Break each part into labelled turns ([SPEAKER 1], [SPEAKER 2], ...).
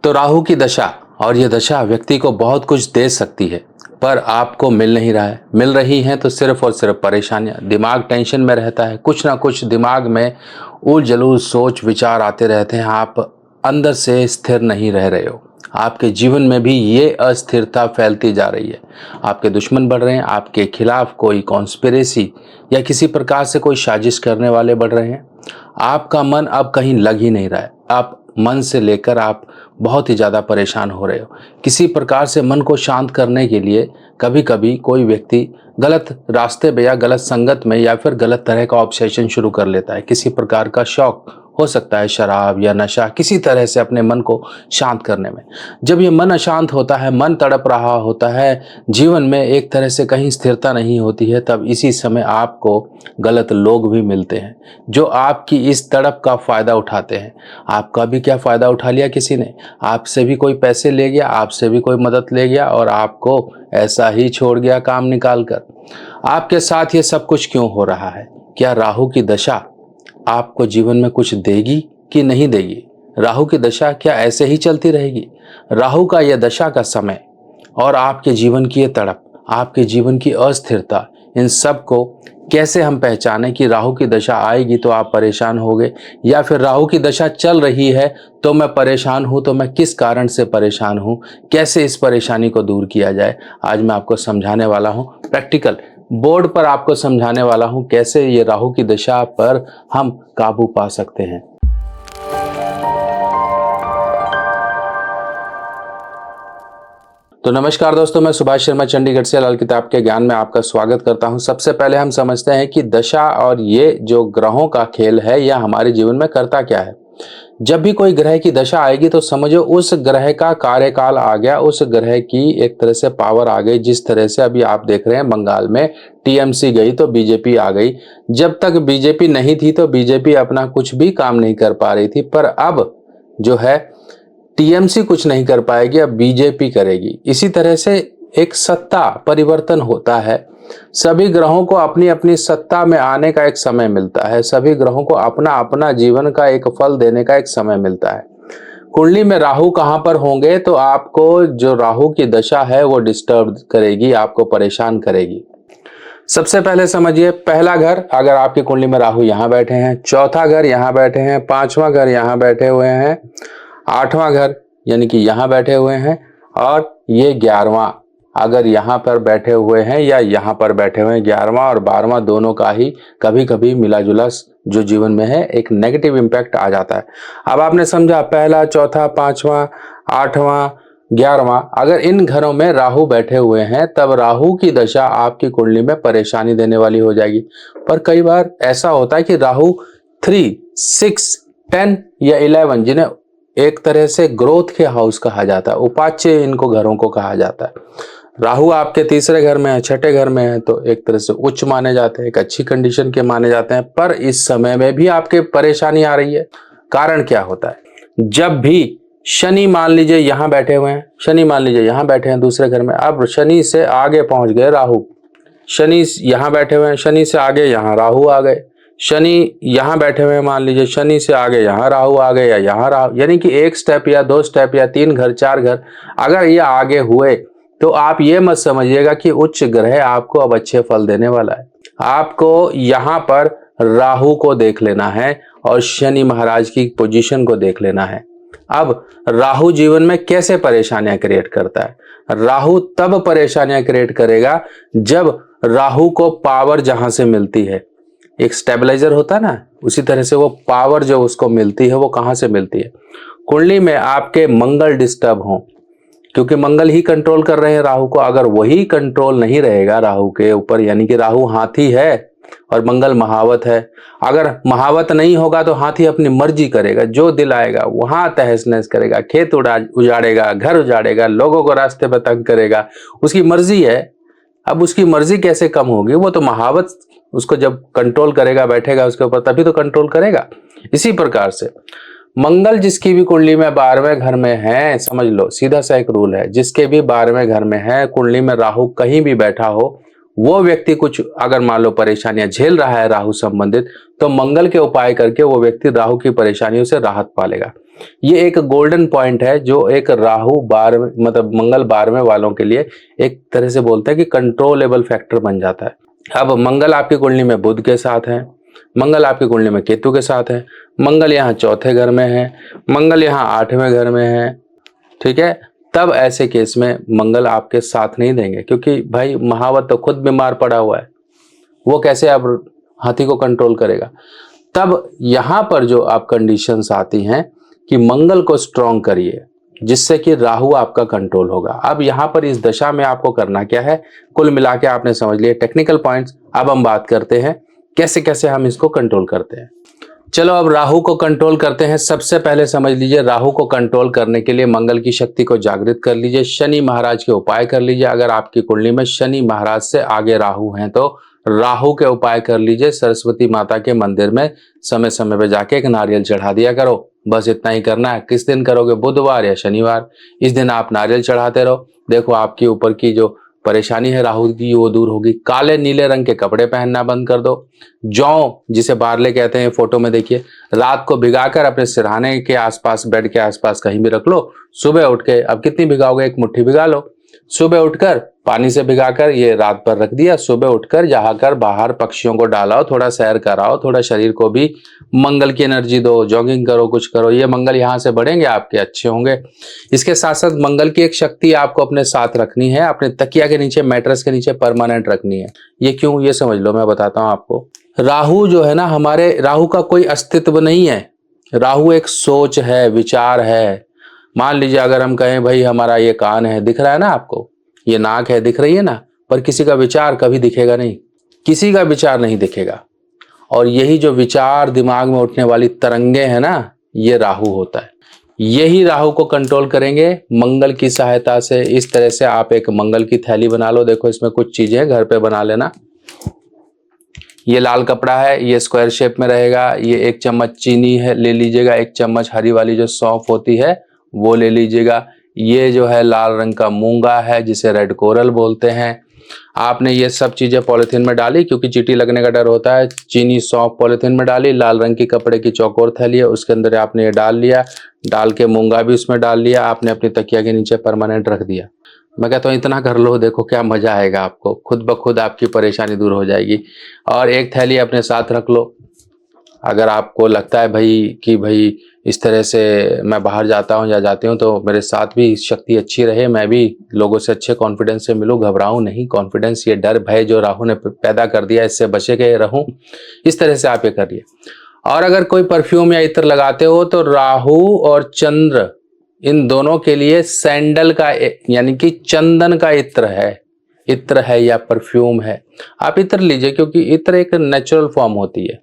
[SPEAKER 1] तो राहु की दशा, और ये दशा व्यक्ति को बहुत कुछ दे सकती है, पर आपको मिल नहीं रहा है। मिल रही हैं तो सिर्फ और सिर्फ परेशानियां। दिमाग टेंशन में रहता है, कुछ ना कुछ दिमाग में उल जलूल सोच विचार आते रहते हैं। आप अंदर से स्थिर नहीं रह रहे हो। आपके जीवन में भी ये अस्थिरता फैलती जा रही है। आपके दुश्मन बढ़ रहे हैं, आपके खिलाफ कोई कॉन्स्पिरेसी या किसी प्रकार से कोई साजिश करने वाले बढ़ रहे हैं। आपका मन अब कहीं लग ही नहीं रहा है। आप मन से लेकर आप बहुत ही ज़्यादा परेशान हो रहे हो। किसी प्रकार से मन को शांत करने के लिए कभी कभी कोई व्यक्ति गलत रास्ते पे या गलत संगत में या फिर गलत तरह का ऑब्सेशन शुरू कर लेता है। किसी प्रकार का शौक हो सकता है, शराब या नशा, किसी तरह से अपने मन को शांत करने में। जब ये मन अशांत होता है, मन तड़प रहा होता है, जीवन में एक तरह से कहीं स्थिरता नहीं होती है, तब इसी समय आपको गलत लोग भी मिलते हैं जो आपकी इस तड़प का फ़ायदा उठाते हैं। आपका भी क्या फ़ायदा उठा लिया किसी ने, आपसे भी कोई पैसे ले गया, आपसे भी कोई मदद ले गया और आपको ऐसा ही छोड़ गया काम निकाल कर। आपके साथ ये सब कुछ क्यों हो रहा है? क्या राहु की दशा आपको जीवन में कुछ देगी कि नहीं देगी? राहु की दशा क्या ऐसे ही चलती रहेगी? राहु का यह दशा का समय और आपके जीवन की ये तड़प, आपके जीवन की अस्थिरता, इन सब को कैसे हम पहचानें कि राहु की दशा आएगी तो आप परेशान होगे, या फिर राहु की दशा चल रही है तो मैं परेशान हूं, तो मैं किस कारण से परेशान हूं, कैसे इस परेशानी को दूर किया जाए? आज मैं आपको समझाने वाला हूं, प्रैक्टिकल बोर्ड पर आपको समझाने वाला हूं कैसे ये राहु की दशा पर हम काबू पा सकते हैं। तो नमस्कार दोस्तों, मैं सुभाष शर्मा चंडीगढ़ से लाल किताब के ज्ञान में आपका स्वागत करता हूं। सबसे पहले हम समझते हैं कि दशा और ये जो ग्रहों का खेल है यह हमारे जीवन में करता क्या है। जब भी कोई ग्रह की दशा आएगी तो समझो उस ग्रह का कार्यकाल आ गया, उस ग्रह की एक तरह से पावर आ गई। जिस तरह से अभी आप देख रहे हैं बंगाल में टीएमसी गई तो बीजेपी आ गई। जब तक बीजेपी नहीं थी तो बीजेपी अपना कुछ भी काम नहीं कर पा रही थी, पर अब जो है टीएमसी कुछ नहीं कर पाएगी, अब बीजेपी करेगी। इसी तरह से एक सत्ता परिवर्तन होता है। सभी ग्रहों को अपनी अपनी सत्ता में आने का एक समय मिलता है। सभी ग्रहों को अपना अपना जीवन का एक फल देने का एक समय मिलता है। कुंडली में राहु कहां पर होंगे तो आपको जो राहु की दशा है वो डिस्टर्ब करेगी, आपको परेशान करेगी। सबसे पहले समझिए, पहला घर अगर आपकी कुंडली में राहु यहां बैठे हैं, चौथा घर यहां बैठे हैं, पांचवा घर यहां बैठे हुए हैं, आठवां घर यानी कि यहां बैठे हुए हैं, और ये 11वां अगर यहां पर बैठे हुए हैं या यहां पर बैठे हुए हैं। 11वां और 12वां दोनों का ही कभी कभी मिला जुला जो जीवन में है एक नेगेटिव इंपैक्ट आ जाता है। अब आपने समझा, पहला, चौथा, पांचवा, आठवां, 11वां, अगर इन घरों में राहु बैठे हुए हैं तब राहु की दशा आपकी कुंडली में परेशानी देने वाली हो जाएगी। पर कई बार ऐसा होता है कि राहु 3, 6, 10 या 11, जिन्हें एक तरह से ग्रोथ के हाउस कहा जाता है, उपाच्य इनको घरों को कहा जाता है। राहु आपके तीसरे घर में है, छठे घर में है, तो एक तरह से उच्च माने जाते हैं, एक अच्छी कंडीशन के माने जाते हैं। पर इस समय में भी आपके परेशानी आ रही है। कारण क्या होता है? जब भी शनि मान लीजिए यहां बैठे हुए हैं, शनि मान लीजिए यहां बैठे हैं दूसरे घर में, अब शनि से आगे पहुंच गए राहु। शनि यहां बैठे हुए हैं, शनि से आगे यहां राहु आ गए। शनि यहां बैठे हुए हैं, मान लीजिए शनि से आगे यहां राहु आ गए या यहां राहु, यानी कि एक स्टेप या 2 स्टेप या 3 घर 4 घर अगर ये आगे हुए तो आप ये मत समझिएगा कि उच्च ग्रह आपको अब अच्छे फल देने वाला है। आपको यहां पर राहु को देख लेना है और शनि महाराज की पोजीशन को देख लेना है। अब राहु जीवन में कैसे परेशानियां क्रिएट करता है? राहु तब परेशानियां क्रिएट करेगा जब राहु को पावर जहां से मिलती है, एक स्टेबलाइजर होता है ना, उसी तरह से वो पावर जो उसको मिलती है वो कहां से मिलती है? कुंडली में आपके मंगल डिस्टर्ब हो, क्योंकि मंगल ही कंट्रोल कर रहे हैं राहु को। अगर वही कंट्रोल नहीं रहेगा राहु के ऊपर, यानी कि राहु हाथी है और मंगल महावत है, अगर महावत नहीं होगा तो हाथी अपनी मर्जी करेगा, जो दिलाएगा वहां तहस नहस करेगा, खेत उजाड़ेगा, घर उजाड़ेगा, लोगों को रास्ते पर तंग करेगा, उसकी मर्जी है। अब उसकी मर्जी कैसे कम होगी? वो तो महावत उसको जब कंट्रोल करेगा, बैठेगा उसके ऊपर, तभी तो कंट्रोल करेगा। इसी प्रकार से मंगल जिसकी भी कुंडली में 12वें घर में है, समझ लो सीधा सा एक रूल है, जिसके भी 12वें घर में है कुंडली में राहु कहीं भी बैठा हो, वो व्यक्ति कुछ अगर मान लो परेशानियां झेल रहा है राहु संबंधित, तो मंगल के उपाय करके वो व्यक्ति राहु की परेशानियों से राहत पालेगा। ये एक गोल्डन पॉइंट है जो एक राहु 12 मतलब मंगल 12वें वालों के लिए एक तरह से बोलते हैं कि कंट्रोलेबल फैक्टर बन जाता है। अब मंगल आपकी कुंडली में बुध के साथ है, मंगल आपकी कुंडली में केतु के साथ है, मंगल यहाँ चौथे घर में है, मंगल यहाँ 8वें घर में है, ठीक है। तब ऐसे केस में मंगल आपके साथ नहीं देंगे, क्योंकि भाई महावत तो खुद बीमार पड़ा हुआ है, वो कैसे अब हाथी को कंट्रोल करेगा। तब यहां पर जो आप कंडीशंस आती हैं कि मंगल को स्ट्रॉन्ग करिए जिससे कि राहु आपका कंट्रोल होगा। अब यहां पर इस दशा में आपको करना क्या है, कुल मिला के आपने समझ लिए टेक्निकल पॉइंट्स। अब हम बात करते हैं कैसे कैसे हम इसको कंट्रोल करते हैं। चलो अब राहु को कंट्रोल करते हैं। सबसे पहले समझ लीजिए, राहु को कंट्रोल करने के लिए मंगल की शक्ति को जागृत कर लीजिए, शनि महाराज के उपाय कर लीजिए। अगर आपकी कुंडली में शनि महाराज से आगे राहु हैं तो राहु के उपाय कर लीजिए। सरस्वती माता के मंदिर में समय समय पे जाके एक नारियल चढ़ा दिया करो, बस इतना ही करना है। किस दिन करोगे, बुधवार या शनिवार, इस दिन आप नारियल चढ़ाते रहो। देखो आपके ऊपर की जो परेशानी है राहु की वो दूर होगी। काले नीले रंग के कपड़े पहनना बंद कर दो। जौ जिसे बारले कहते हैं, फोटो में देखिए, रात को भिगाकर अपने सिरहाने के आसपास, बेड के आसपास कहीं भी रख लो। सुबह उठ के, अब कितनी भिगाओगे, एक मुट्ठी भिगा लो। सुबह उठकर पानी से भिगाकर ये रात पर रख दिया, सुबह उठकर जाकर बाहर पक्षियों को डालाओ, थोड़ा सैर कराओ, थोड़ा शरीर को भी मंगल की एनर्जी दो, जॉगिंग करो, कुछ करो। ये मंगल यहाँ से बढ़ेंगे, आपके अच्छे होंगे। इसके साथ साथ मंगल की एक शक्ति आपको अपने साथ रखनी है, अपने तकिया के नीचे, मैट्रेस के नीचे परमानेंट रखनी है। ये क्यों, ये समझ लो, मैं बताता हूँ आपको। राहु जो है ना, हमारे राहु का कोई अस्तित्व नहीं है। राहु एक सोच है, विचार है। मान लीजिए अगर हम कहें भाई हमारा ये कान है, दिख रहा है ना आपको, ये नाक है, दिख रही है ना, पर किसी का विचार कभी दिखेगा नहीं, किसी का विचार नहीं दिखेगा। और यही जो विचार दिमाग में उठने वाली तरंगे हैं ना, ये राहु होता है। यही राहु को कंट्रोल करेंगे मंगल की सहायता से। इस तरह से आप एक मंगल की थैली बना लो। देखो इसमें कुछ चीजें घर पे बना लेना। ये लाल कपड़ा है, ये स्क्वायर शेप में रहेगा। ये 1 चम्मच चीनी है, ले लीजिएगा। 1 चम्मच हरी वाली जो सौंफ होती है वो ले लीजिएगा। ये जो है लाल रंग का मूंगा है जिसे रेड कोरल बोलते हैं। आपने ये सब चीजें पॉलिथीन में डाली, क्योंकि चींटी लगने का डर होता है। चीनी सौंफ पॉलिथीन में डाली, लाल रंग की कपड़े की चौकोर थैली है, उसके अंदर आपने ये डाल लिया। डाल के मूंगा भी उसमें डाल लिया, आपने अपनी तकिया के नीचे परमानेंट रख दिया। मैं कहता हूँ इतना कर लो, देखो क्या मजा आएगा आपको, खुद ब खुद आपकी परेशानी दूर हो जाएगी। और एक थैली अपने साथ रख लो। अगर आपको लगता है भाई इस तरह से मैं बाहर जाता हूँ या जाती हूँ तो मेरे साथ भी शक्ति अच्छी रहे, मैं भी लोगों से अच्छे कॉन्फिडेंस से मिलूँ, घबराऊं नहीं। कॉन्फिडेंस, ये डर भय जो राहु ने पैदा कर दिया, इससे बचे के रहूं, इस तरह से आप ये करिए। और अगर कोई परफ्यूम या इत्र लगाते हो तो राहु और चंद्र, इन दोनों के लिए सैंडल का यानी कि चंदन का इत्र है या परफ्यूम है, आप इत्र लीजिए, क्योंकि इत्र एक नेचुरल फॉर्म होती है।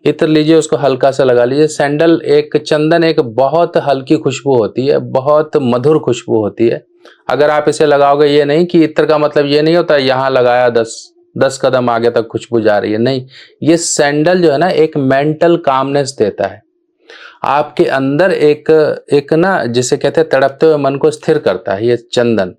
[SPEAKER 1] इत्र लीजिए, उसको हल्का सा लगा लीजिए। सैंडल, एक चंदन एक बहुत हल्की खुशबू होती है, बहुत मधुर खुशबू होती है। अगर आप इसे लगाओगे, ये नहीं कि इत्र का मतलब ये नहीं होता यहाँ लगाया 10 कदम आगे तक खुशबू जा रही है, नहीं। ये सैंडल जो है ना, एक मेंटल कामनेस देता है आपके अंदर, एक ना जिसे कहते हैं तड़पते हुए मन को स्थिर करता है ये चंदन।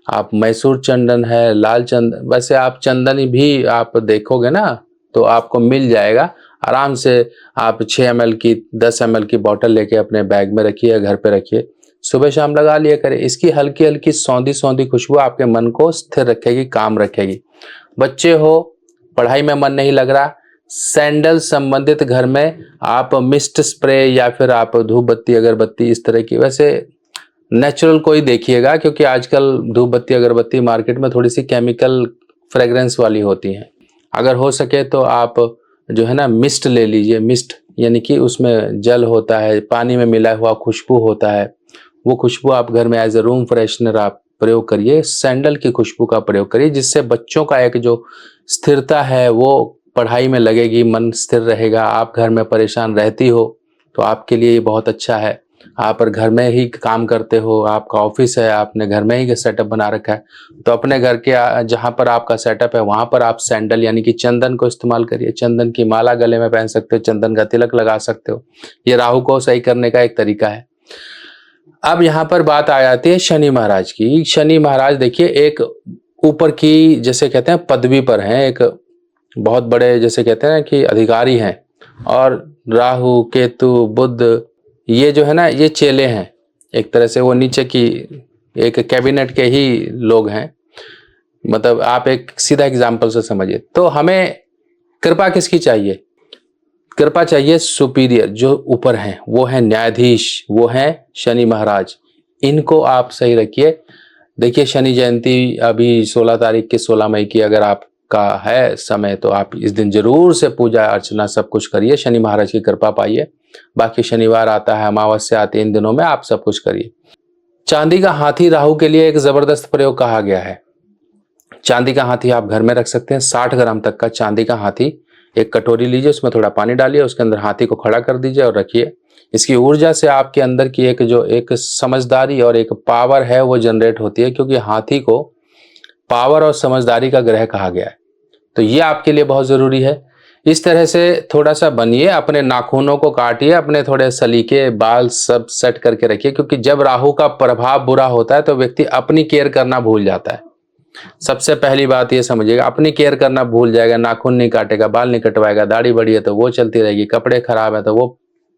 [SPEAKER 1] आप मैसूर चंदन है, लाल चंदन, वैसे आप चंदन भी आप देखोगे ना तो आपको मिल जाएगा आराम से। आप 6 ml की 10 ml की बोतल लेके अपने बैग में रखिए, घर पे रखिए, सुबह शाम लगा लिया करें। इसकी हल्की हल्की सौंधी सौंधी खुशबू आपके मन को स्थिर रखेगी, काम रखेगी। बच्चे हो, पढ़ाई में मन नहीं लग रहा, सैंडल संबंधित घर में आप मिस्ट स्प्रे या फिर आप धूप बत्ती, अगरबत्ती, इस तरह की, वैसे नेचुरल कोई देखिएगा, क्योंकि आजकल धूप बत्ती अगरबत्ती मार्केट में थोड़ी सी केमिकल फ्रेग्रेंस वाली होती हैं। अगर हो सके तो आप जो है ना मिस्ट ले लीजिए। मिस्ट यानी कि उसमें जल होता है, पानी में मिला हुआ खुशबू होता है। वो खुशबू आप घर में एज ए रूम फ्रेशनर आप प्रयोग करिए। सैंडल की खुशबू का प्रयोग करिए, जिससे बच्चों का एक जो स्थिरता है वो पढ़ाई में लगेगी, मन स्थिर रहेगा। आप घर में परेशान रहती हो तो आपके लिए ये बहुत अच्छा है। आप और घर में ही काम करते हो, आपका ऑफिस है, आपने घर में ही सेटअप बना रखा है, तो अपने घर के जहाँ पर आपका सेटअप है वहां पर आप सैंडल यानी कि चंदन को इस्तेमाल करिए। चंदन की माला गले में पहन सकते हो, चंदन का तिलक लगा सकते हो। ये राहु को सही करने का एक तरीका है। अब यहाँ पर बात आ जाती है शनि महाराज की। शनि महाराज देखिए, एक ऊपर की जैसे कहते हैं पदवी पर हैं, एक बहुत बड़े जैसे कहते हैं ना कि अधिकारी हैं, और राहु केतु बुध ये जो है ना ये चेले हैं, एक तरह से वो नीचे की एक कैबिनेट के ही लोग हैं। मतलब आप एक सीधा एग्जाम्पल से समझिए। तो हमें कृपा किसकी चाहिए? कृपा चाहिए सुपीरियर जो ऊपर हैं, वो है न्यायाधीश, वो है शनि महाराज। इनको आप सही रखिए। देखिए शनि जयंती अभी 16 तारीख की 16 मई की अगर आपका है समय तो आप इस दिन जरूर से पूजा अर्चना सब कुछ करिए, शनि महाराज की कृपा पाइए। बाकी शनिवार आता है, अमावस्या आती है, इन दिनों में आप सब कुछ करिए। चांदी का हाथी राहु के लिए एक जबरदस्त प्रयोग कहा गया है। चांदी का हाथी आप घर में रख सकते हैं। 60 ग्राम तक का चांदी का हाथी एक कटोरी लीजिए, उसमें थोड़ा पानी डालिए, उसके अंदर हाथी को खड़ा कर दीजिए और रखिए। इसकी ऊर्जा से आपके अंदर की एक समझदारी और एक पावर है वो जनरेट होती है, क्योंकि हाथी को पावर और समझदारी का ग्रह कहा गया है। तो ये आपके लिए बहुत जरूरी है। इस तरह से थोड़ा सा बनिए, अपने नाखूनों को काटिए, अपने थोड़े सलीके बाल सब सेट करके रखिए, क्योंकि जब राहु का प्रभाव बुरा होता है तो व्यक्ति अपनी केयर करना भूल जाता है। सबसे पहली बात ये समझिएगा, अपनी केयर करना भूल जाएगा, नाखून नहीं काटेगा, बाल नहीं कटवाएगा, दाढ़ी बड़ी है तो वो चलती रहेगी, कपड़े खराब है तो वो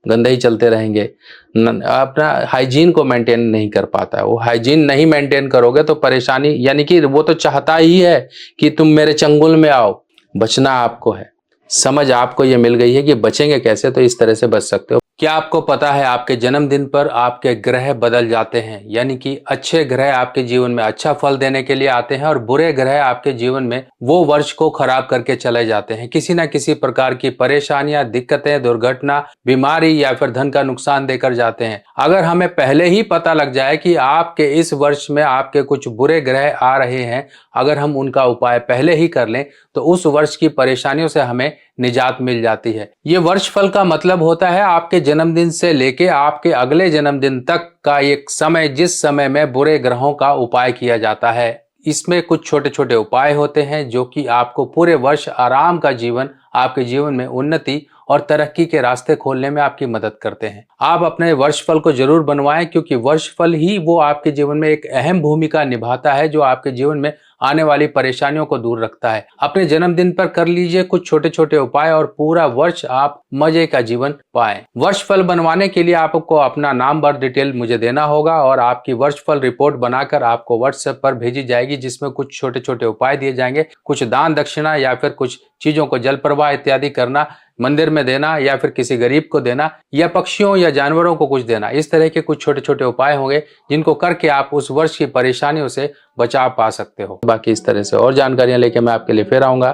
[SPEAKER 1] गंदे ही चलते रहेंगे, अपना हाइजीन को मेंटेन नहीं कर पाता है। वो हाइजीन नहीं मेंटेन करोगे तो परेशानी, यानी कि वो तो चाहता ही है कि तुम मेरे चंगुल में आओ। बचना आपको है, समझ आपको ये मिल गई है कि बचेंगे कैसे, तो इस तरह से बच सकते हो। क्या आपको पता है आपके जन्मदिन पर आपके ग्रह बदल जाते हैं, यानी कि अच्छे ग्रह आपके जीवन में अच्छा फल देने के लिए आते हैं और बुरे ग्रह आपके जीवन में वो वर्ष को खराब करके चले जाते हैं। किसी ना किसी प्रकार की परेशानियां, दिक्कतें, दुर्घटना, बीमारी या फिर धन का नुकसान देकर जाते हैं। अगर हमें पहले ही पता लग जाए कि आपके इस वर्ष में आपके कुछ बुरे ग्रह आ रहे हैं, अगर हम उनका उपाय पहले ही कर लें तो उस वर्ष की परेशानियों से हमें निजात मिल जाती है। ये वर्ष फल का मतलब होता है आपके जन्मदिन से लेके आपके अगले जन्मदिन तक का एक समय, जिस समय में बुरे ग्रहों का उपाय किया जाता है। इसमें कुछ छोटे छोटे उपाय होते हैं जो कि आपको पूरे वर्ष आराम का जीवन, आपके जीवन में उन्नति और तरक्की के रास्ते खोलने में आपकी मदद करते हैं। आप अपने वर्षफल को जरूर बनवाएं, क्योंकि वर्षफल ही वो आपके जीवन में एक अहम भूमिका निभाता है जो आपके जीवन में आने वाली परेशानियों को दूर रखता है। अपने जन्मदिन पर कर लीजिए कुछ छोटे छोटे उपाय और पूरा वर्ष आप मजे का जीवन पाएं। वर्षफल बनवाने के लिए आपको अपना नाम, बर्थ डिटेल मुझे देना होगा और आपकी वर्षफल रिपोर्ट बनाकर आपको व्हाट्सएप पर भेजी जाएगी, जिसमें कुछ छोटे छोटे उपाय दिए जाएंगे। कुछ दान दक्षिणा या फिर कुछ चीजों को जल प्रवाह इत्यादि करना, मंदिर में देना या फिर किसी गरीब को देना या पक्षियों या जानवरों को कुछ देना। इस तरह के कुछ छोटे छोटे उपाय होंगे जिनको करके आप उस वर्ष की परेशानियों से बचाव पा सकते हो। बाकी इस तरह से और जानकारियां लेके मैं आपके लिए फिर आऊंगा।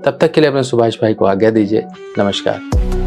[SPEAKER 1] तब तक के लिए अपने सुभाष भाई को आज्ञा दीजिए। नमस्कार।